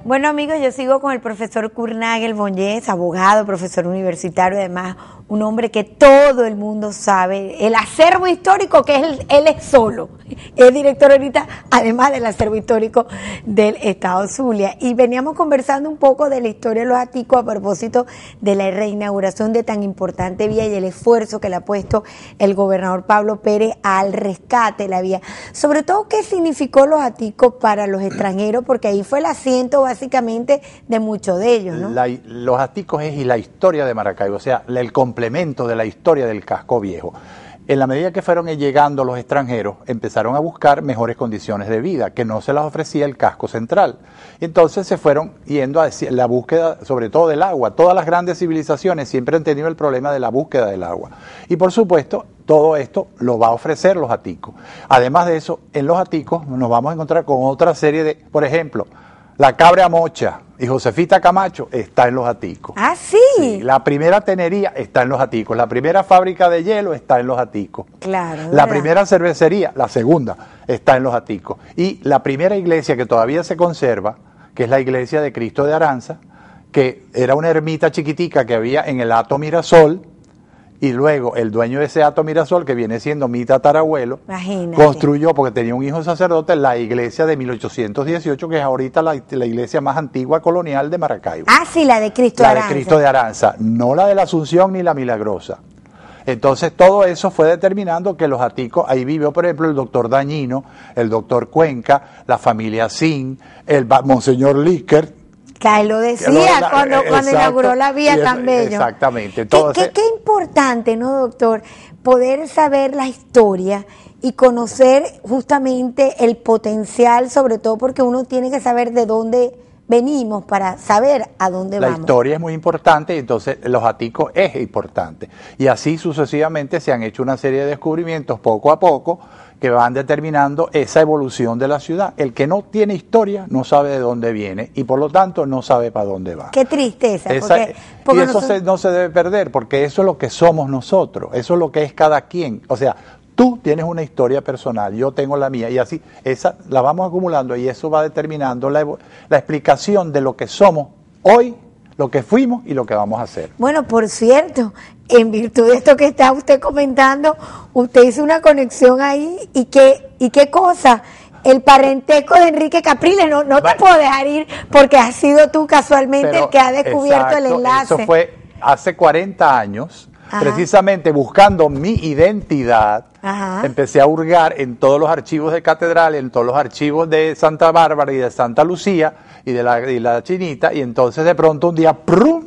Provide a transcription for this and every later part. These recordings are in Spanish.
Bueno, amigos, yo sigo con el profesor Kurt Nagelbonlez, abogado, profesor universitario, además un hombre que todo el mundo sabe, el acervo histórico que él es solo, es director ahorita, además del acervo histórico del Estado Zulia. Y veníamos conversando un poco de la historia de los Aticos a propósito de la reinauguración de tan importante vía y el esfuerzo que le ha puesto el gobernador Pablo Pérez al rescate de la vía. Sobre todo, ¿qué significó los Aticos para los extranjeros? Porque ahí fue el asiento básicamente de muchos de ellos, ¿no? Los Aticos es la historia de Maracaibo, o sea, el complemento de la historia del casco viejo. En la medida que fueron llegando los extranjeros, empezaron a buscar mejores condiciones de vida, que no se las ofrecía el casco central. Entonces se fueron yendo a la búsqueda, sobre todo del agua. Todas las grandes civilizaciones siempre han tenido el problema de la búsqueda del agua. Y por supuesto, todo esto lo va a ofrecer los Aticos. Además de eso, en los Aticos nos vamos a encontrar con otra serie de, por ejemplo, la Cabra Mocha y Josefita Camacho está en los Aticos. ¿Ah, sí? Sí, la primera tenería está en los Aticos, la primera fábrica de hielo está en los Aticos. Claro. La primera cervecería, la segunda, está en los Aticos. Y la primera iglesia que todavía se conserva, que es la iglesia de Cristo de Aranza, que era una ermita chiquitica que había en el Hato Mirasol, y luego el dueño de ese Hato Mirasol, que viene siendo mi tatarabuelo, construyó, porque tenía un hijo sacerdote, la iglesia de 1818, que es ahorita la iglesia más antigua colonial de Maracaibo. Ah, sí, la de Cristo de Aranza. La de Cristo de Aranza, no la de la Asunción ni la Milagrosa. Entonces todo eso fue determinando que los Aticos, ahí vivió por ejemplo el doctor Dañino, el doctor Cuenca, la familia Sin, el Monseñor Líquer, que lo decía cuando inauguró la vía tan bello. Exactamente. Qué importante, ¿no, doctor? Poder saber la historia y conocer justamente el potencial, sobre todo porque uno tiene que saber de dónde venimos para saber a dónde vamos. La historia es muy importante y entonces los Aticos es importante. Y así sucesivamente se han hecho una serie de descubrimientos poco a poco que van determinando esa evolución de la ciudad. El que no tiene historia no sabe de dónde viene y por lo tanto no sabe para dónde va. Qué tristeza. Porque y eso no se debe perder, porque eso es lo que somos nosotros, eso es lo que es cada quien. O sea, tú tienes una historia personal, yo tengo la mía, y así esa la vamos acumulando y eso va determinando la explicación de lo que somos hoy, lo que fuimos y lo que vamos a hacer. Bueno, por cierto, en virtud de esto que está usted comentando, usted hizo una conexión ahí y qué cosa, el parentesco de Enrique Capriles, no te puedo dejar ir porque has sido tú casualmente el que ha descubierto el enlace. Eso fue hace 40 años. Ajá. Precisamente buscando mi identidad, ajá, empecé a hurgar en todos los archivos de catedral, en todos los archivos de Santa Bárbara y de Santa Lucía y de la Chinita, y entonces de pronto un día, ¡prum!,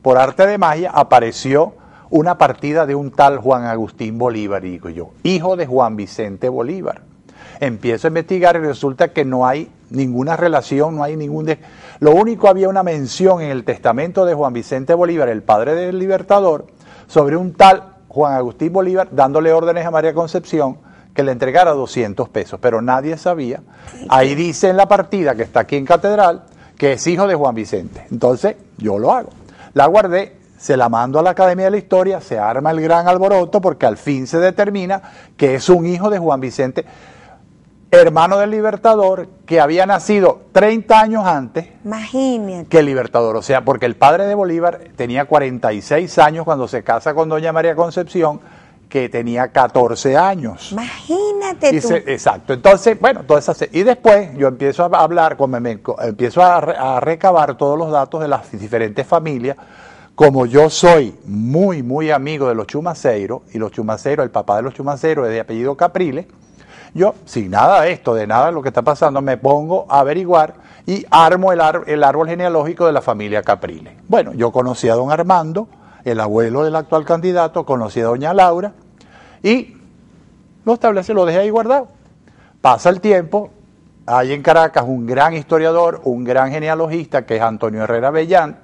por arte de magia, apareció una partida de un tal Juan Agustín Bolívar, y digo yo, hijo de Juan Vicente Bolívar. Empiezo a investigar y resulta que no hay ninguna relación, no hay lo único, había una mención en el testamento de Juan Vicente Bolívar, el padre del Libertador, sobre un tal Juan Agustín Bolívar dándole órdenes a María Concepción que le entregara 200 pesos, pero nadie sabía. Ahí dice en la partida que está aquí en Catedral que es hijo de Juan Vicente. Entonces yo lo hago. La guardé, se la mando a la Academia de la Historia, se arma el gran alboroto porque al fin se determina que es un hijo de Juan Vicente, hermano del Libertador, que había nacido 30 años antes. Imagínate. Que el Libertador. O sea, porque el padre de Bolívar tenía 46 años cuando se casa con doña María Concepción, que tenía 14 años. Imagínate tú. Exacto. Entonces, bueno, y después yo empiezo a hablar, empiezo a recabar todos los datos de las diferentes familias. Como yo soy muy, muy amigo de los Chumaceiros, y los Chumaceiros, el papá de los Chumaceiros es de apellido Capriles, yo, sin nada de esto, de nada de lo que está pasando, me pongo a averiguar y armo el árbol genealógico de la familia Capriles. Bueno, yo conocí a don Armando, el abuelo del actual candidato, conocí a doña Laura y lo dejé ahí guardado. Pasa el tiempo, hay en Caracas un gran historiador, un gran genealogista que es Antonio Herrera Bellán,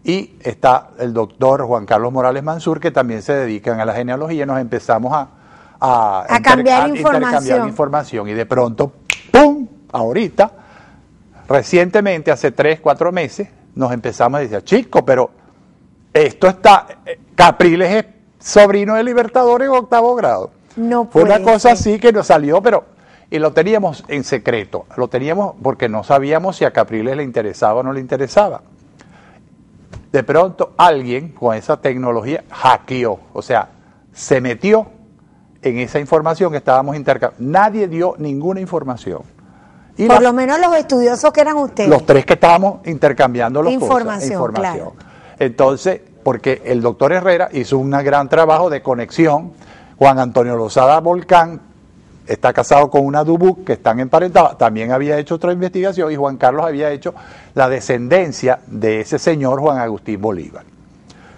y está el doctor Juan Carlos Morales Mansur, que también se dedican a la genealogía. Nos empezamos a intercambiar información y de pronto, ¡pum!, ahorita, recientemente, hace 3-4 meses, nos empezamos a decir, chico, pero esto está, Capriles es sobrino del Libertador en 8º grado. No fue puede una cosa ser. Así que nos salió, pero y lo teníamos en secreto. Lo teníamos porque no sabíamos si a Capriles le interesaba o no le interesaba. De pronto alguien con esa tecnología hackeó, o sea, se metió en esa información que estábamos intercambiando. Nadie dio ninguna información. Y por lo menos los estudiosos que eran ustedes. Los tres que estábamos intercambiando las información. Claro. Entonces, porque el doctor Herrera hizo un gran trabajo de conexión. Juan Antonio Lozada Volcán está casado con una Dubuc que están emparentados, también había hecho otra investigación y Juan Carlos había hecho la descendencia de ese señor Juan Agustín Bolívar.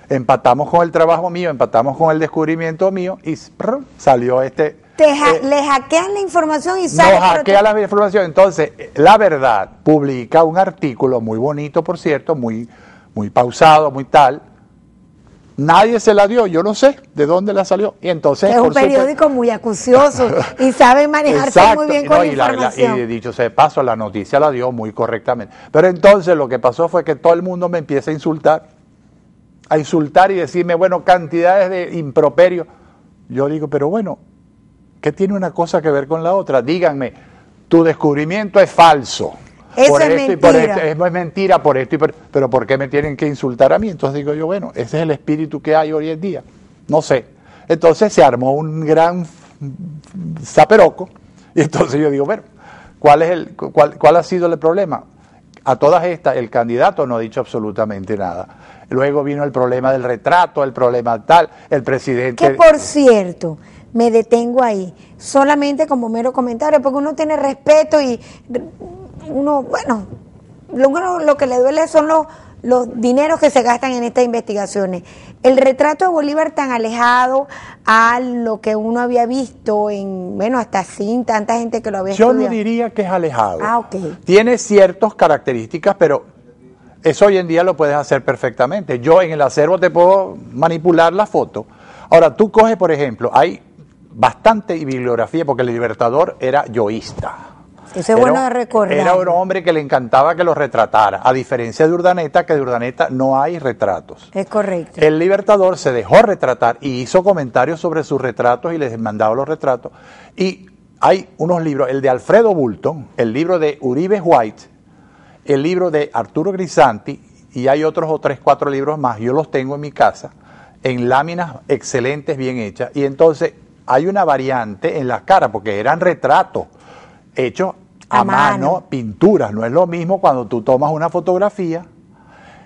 Empatamos con el trabajo mío, empatamos con el descubrimiento mío y salió este... Le hackean la información y sale... No hackea la información, entonces La Verdad publica un artículo muy bonito, por cierto, muy pausado, muy tal. Nadie se la dio, yo no sé de dónde la salió. Y entonces es un periódico muy acucioso y sabe manejarse muy bien con la información. Y dicho sea de paso, la noticia la dio muy correctamente. Pero entonces lo que pasó fue que todo el mundo me empieza a insultar y decirme, bueno, cantidades de improperios. Yo digo, pero bueno, ¿qué tiene una cosa que ver con la otra? Díganme, tu descubrimiento es falso. Eso es mentira. Por esto, es mentira por esto, pero ¿por qué me tienen que insultar a mí? Entonces digo yo, bueno, ese es el espíritu que hay hoy en día. No sé. Entonces se armó un gran zaperoco y entonces yo digo, bueno, ¿cuál ha sido el problema? A todas estas, el candidato no ha dicho absolutamente nada. Luego vino el problema del retrato, el problema tal, el presidente... Que por cierto, me detengo ahí, solamente como mero comentario, porque uno tiene respeto y... uno, bueno, lo que le duele son los dineros que se gastan en estas investigaciones. El retrato de Bolívar tan alejado a lo que uno había visto en, bueno, hasta sin tanta gente que lo había estudiado. Yo no diría que es alejado. Ok. Tiene ciertas características, pero eso hoy en día lo puedes hacer perfectamente. Yo en el acervo te puedo manipular la foto. Ahora, tú coges, por ejemplo, hay bastante bibliografía, porque el Libertador era yoísta. Eso es bueno de recordar. Era un hombre que le encantaba que lo retratara, a diferencia de Urdaneta, que de Urdaneta no hay retratos. Es correcto. El Libertador se dejó retratar y hizo comentarios sobre sus retratos y les mandaba los retratos. Y hay unos libros, el de Alfredo Bulton, el libro de Uribe White, el libro de Arturo Grisanti, y hay otros 3, 4 libros más, yo los tengo en mi casa, en láminas excelentes, bien hechas. Y entonces hay una variante en las caras, porque eran retratos hechos a mano, pinturas. No es lo mismo cuando tú tomas una fotografía.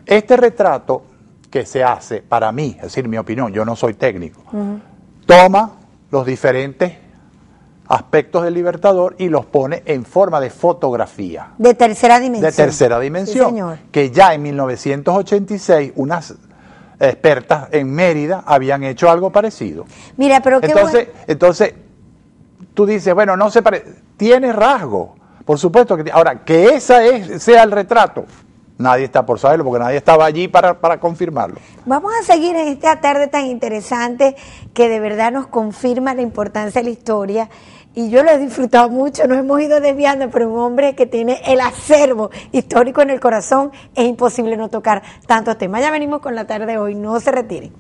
Este retrato que se hace, para mí, es decir, mi opinión, yo no soy técnico, toma los diferentes aspectos del Libertador y los pone en forma de fotografía. De tercera dimensión. De tercera dimensión. Sí, señor. Que ya en 1986 unas expertas en Mérida habían hecho algo parecido. Mira, pero qué entonces, tú dices, bueno, no se parece, tiene rasgo. Por supuesto que ahora, que sea el retrato, nadie está por saberlo, porque nadie estaba allí para confirmarlo. Vamos a seguir en esta tarde tan interesante que de verdad nos confirma la importancia de la historia. Y yo lo he disfrutado mucho, nos hemos ido desviando, pero un hombre que tiene el acervo histórico en el corazón, es imposible no tocar tantos temas. Ya venimos con la tarde de hoy, no se retiren.